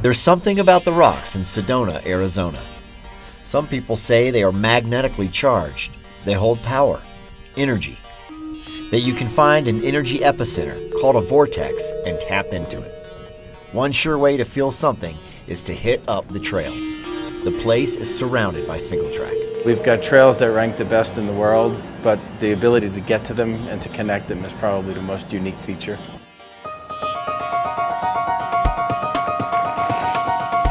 There's something about the rocks in Sedona, Arizona. Some people say they are magnetically charged. They hold power, energy, that you can find an energy epicenter called a vortex and tap into it. One sure way to feel something is to hit up the trails. The place is surrounded by single track. We've got trails that rank the best in the world, but the ability to get to them and to connect them is probably the most unique feature.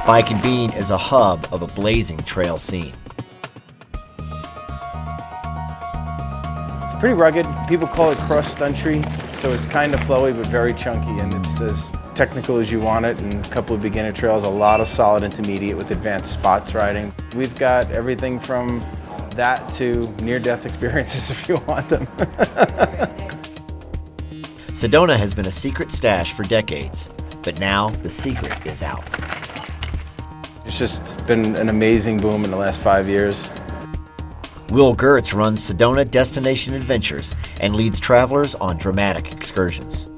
Bike and Bean is a hub of a blazing trail scene. Pretty rugged. People call it cross-country, so it's kind of flowy but very chunky, and it's as technical as you want it, and a couple of beginner trails, a lot of solid intermediate with advanced spots riding. We've got everything from that to near-death experiences if you want them. Sedona has been a secret stash for decades, but now the secret is out. It's just been an amazing boom in the last 5 years. Will Gertz runs Sedona Destination Adventures and leads travelers on dramatic excursions.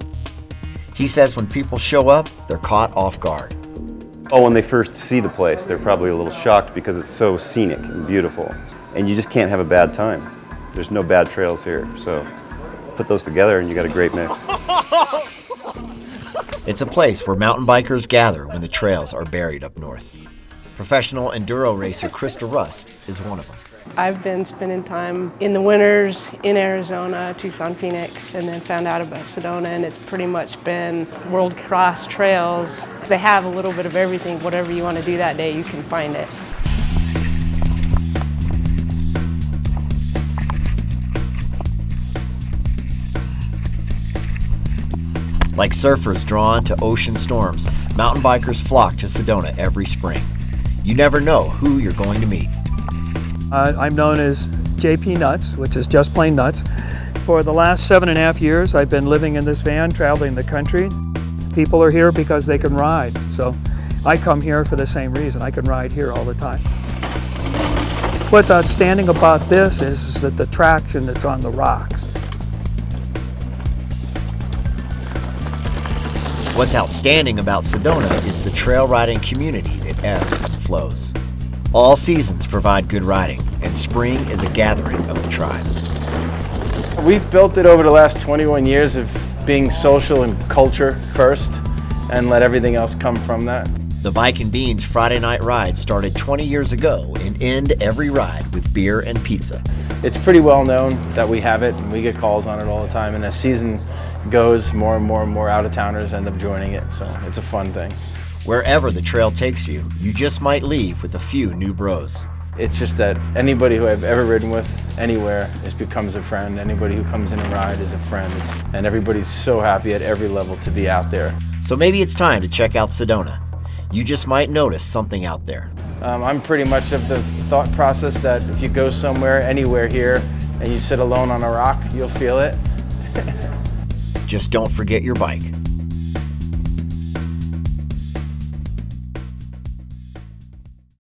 He says when people show up, they're caught off guard. Oh, when they first see the place, they're probably a little shocked because it's so scenic and beautiful. And you just can't have a bad time. There's no bad trails here, so put those together and you got a great mix. It's a place where mountain bikers gather when the trails are buried up north. Professional enduro racer Krista Rust is one of them. I've been spending time in the winters in Arizona, Tucson, Phoenix, and then found out about Sedona, and it's pretty much been world-class trails. They have a little bit of everything. Whatever you want to do that day, you can find it. Like surfers drawn to ocean storms, mountain bikers flock to Sedona every spring. You never know who you're going to meet. I'm known as JP Nuts, which is just plain nuts. For the last 7.5 years, I've been living in this van, traveling the country. People are here because they can ride, so I come here for the same reason. I can ride here all the time. What's outstanding about this is that the traction that's on the rocks. What's outstanding about Sedona is the trail riding community that ebbs and flows. All seasons provide good riding, and spring is a gathering of the tribe. We've built it over the last 21 years of being social and culture first, and let everything else come from that. The Bike and Beans Friday night ride started 20 years ago and end every ride with beer and pizza. It's pretty well known that we have it, and we get calls on it all the time, and as season goes, more and more out-of-towners end up joining it, so it's a fun thing. Wherever the trail takes you, you just might leave with a few new bros. It's just that anybody who I've ever ridden with anywhere just becomes a friend. Anybody who comes in and ride is a friend. And everybody's so happy at every level to be out there. So maybe it's time to check out Sedona. You just might notice something out there. I'm pretty much of the thought process that if you go somewhere, anywhere here, and you sit alone on a rock, you'll feel it. Just don't forget your bike.